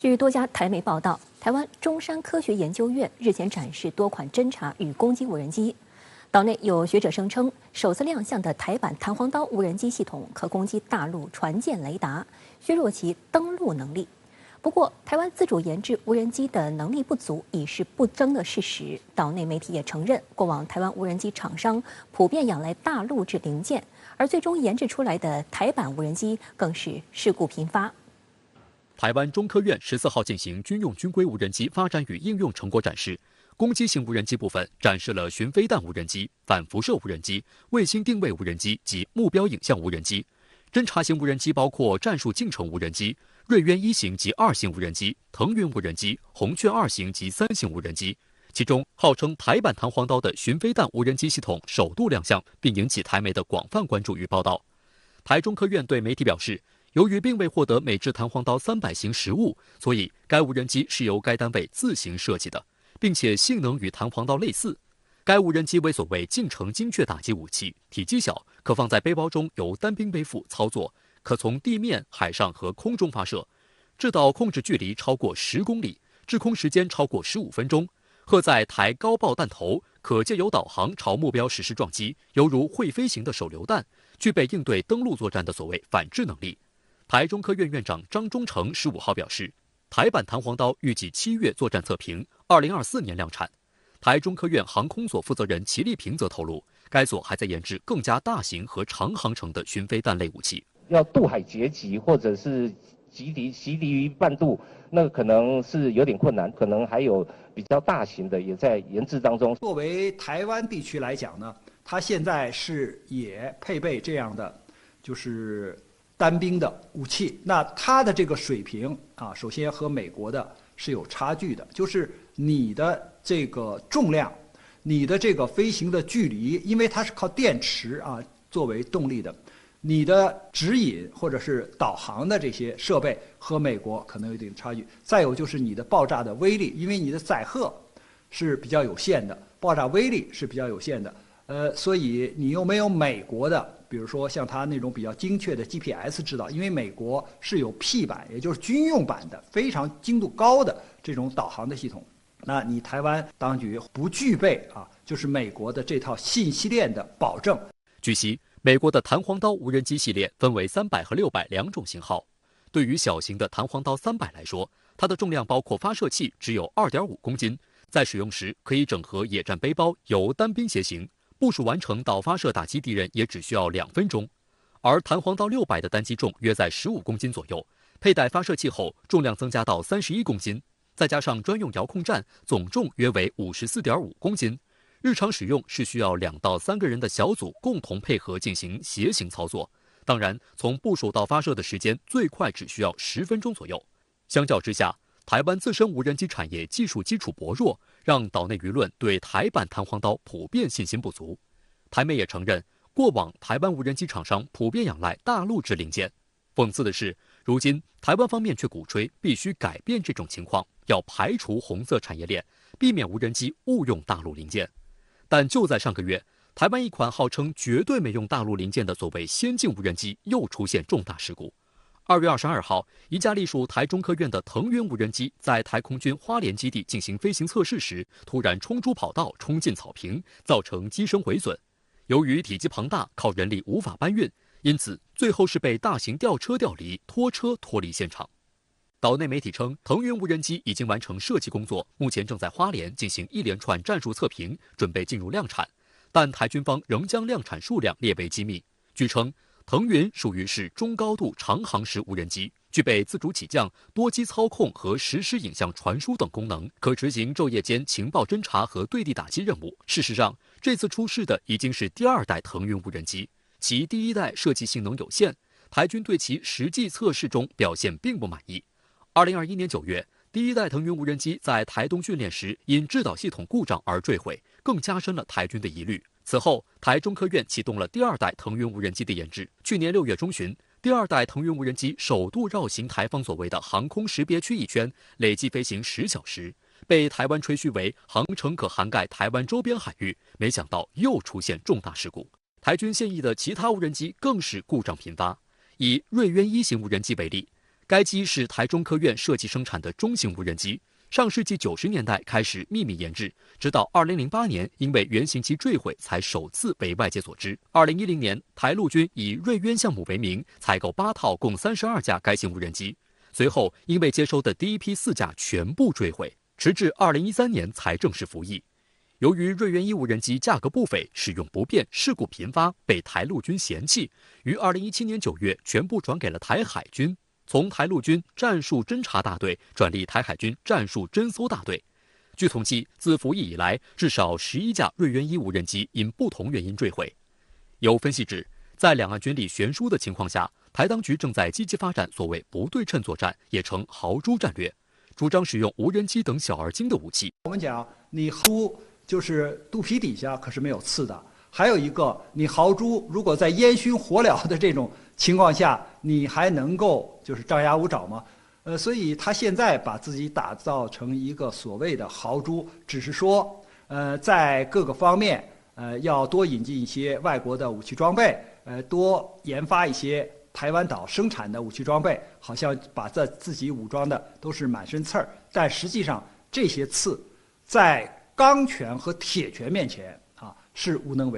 据多家台媒报道，台湾中山科学研究院日前展示多款侦察与攻击无人机。岛内有学者声称，首次亮相的台版弹簧刀无人机系统可攻击大陆船舰雷达，削弱其登陆能力。不过，台湾自主研制无人机的能力不足已是不争的事实。岛内媒体也承认，过往台湾无人机厂商普遍仰赖大陆制零件，而最终研制出来的台版无人机更是事故频发。台湾中科院14号进行军用军规无人机发展与应用成果展示。攻击型无人机部分展示了巡飞弹无人机、反辐射无人机、卫星定位无人机及目标影像无人机。侦察型无人机包括战术进程无人机、瑞渊1型及2型无人机、腾云无人机、红雀2型及3型无人机。其中，号称台版弹簧刀的巡飞弹无人机系统首度亮相，并引起台媒的广泛关注与报道。台中科院对媒体表示，由于并未获得美制弹簧刀300型实物，所以该无人机是由该单位自行设计的，并且性能与弹簧刀类似。该无人机为所谓近程精确打击武器，体积小，可放在背包中由单兵背负操作，可从地面、海上和空中发射，制导控制距离超过10公里，滞空时间超过15分钟。荷载台高爆弹头，可借由导航朝目标实施撞击，犹如会飞行的手榴弹，具备应对登陆作战的所谓反制能力。台中科院院长张忠诚15号表示，台版弹簧刀预计7月作战测评，2024年量产。台中科院航空所负责人齐立平则透露，该所还在研制更加大型和长航程的巡飞弹类武器。要渡海截击或者是袭敌于半渡，那可能是有点困难，可能还有比较大型的也在研制当中。作为台湾地区来讲呢，它现在也配备这样的就是单兵的武器，那它的这个水平啊，首先和美国的是有差距的，就是你的这个重量，你的这个飞行的距离，因为它是靠电池啊作为动力的，你的指引或者是导航的这些设备和美国可能有一定差距。再有就是你的爆炸的威力，因为你的载荷是比较有限的，爆炸威力是比较有限的，所以你又没有美国的。比如说像它那种比较精确的 GPS 制导，因为美国是有 P 版，也就是军用版的非常精度高的这种导航的系统，那你台湾当局不具备就是美国的这套信息链的保证。据悉，美国的弹簧刀无人机系列分为300和600两种型号。对于小型的弹簧刀300来说，它的重量包括发射器只有2.5公斤，在使用时可以整合野战背包，由单兵携行。部署完成导发射打击敌人也只需要2分钟，而弹簧刀600的单机重约在15公斤左右，佩戴发射器后重量增加到31公斤，再加上专用遥控站，总重约为54.5公斤。日常使用是需要2到3个人的小组共同配合进行协行操作，当然从部署到发射的时间最快只需要10分钟左右。相较之下，台湾自身无人机产业技术基础薄弱，让岛内舆论对台版弹簧刀普遍信心不足。台媒也承认，过往台湾无人机厂商普遍仰赖大陆制零件。讽刺的是，如今台湾方面却鼓吹必须改变这种情况，要排除红色产业链，避免无人机误用大陆零件。但就在上个月，台湾一款号称绝对没用大陆零件的所谓先进无人机又出现重大事故。2月22号，一架隶属台中科院的腾云无人机在台空军花莲基地进行飞行测试时，突然冲出跑道，冲进草坪，造成机身毁损。由于体积庞大，靠人力无法搬运，因此最后是被大型吊车吊离，拖车脱离现场。岛内媒体称，腾云无人机已经完成设计工作，目前正在花莲进行一连串战术测评，准备进入量产，但台军方仍将量产数量列为机密。据称，腾云属于是中高度长航时无人机，具备自主起降、多机操控和实时影像传输等功能，可执行昼夜间情报侦察和对地打击任务。事实上，这次出事的已经是第2代腾云无人机，其第1代设计性能有限，台军对其实际测试中表现并不满意。2021年9月，第1代腾云无人机在台东训练时因制导系统故障而坠毁，更加深了台军的疑虑。此后，台中科院启动了第2代腾云无人机的研制。去年6月中旬，第2代腾云无人机首度绕行台方所谓的航空识别区一圈，累计飞行10小时，被台湾吹嘘为航程可涵盖台湾周边海域，没想到又出现重大事故。台军现役的其他无人机更是故障频发。以瑞渊1型无人机为例，该机是台中科院设计生产的中型无人机，上世纪90年代开始秘密研制，直到2008年因为原型机坠毁才首次被外界所知。2010年，台陆军以瑞渊项目为名采购8套共32架该型无人机，随后因为接收的第一批4架全部坠毁，直至2013年才正式服役。由于瑞渊1无人机价格不菲、使用不便、事故频发，被台陆军嫌弃，于2017年9月全部转给了台海军，从台陆军战术侦察大队转隶台海军战术侦搜大队。据统计，自服役以来，至少11架瑞渊1无人机因不同原因坠毁。有分析指，在两岸军力悬殊的情况下，台当局正在积极发展所谓不对称作战，也称豪猪战略，主张使用无人机等小而精的武器。我们讲，你猪就是肚皮底下可是没有刺的。还有一个，你豪猪如果在烟熏火燎的这种情况下，你还能够就是张牙舞爪吗？所以他现在把自己打造成一个所谓的豪猪，只是说，在各个方面，要多引进一些外国的武器装备，多研发一些台湾岛生产的武器装备，好像把自己武装的都是满身刺儿，但实际上这些刺，在钢拳和铁拳面前啊是无能为力。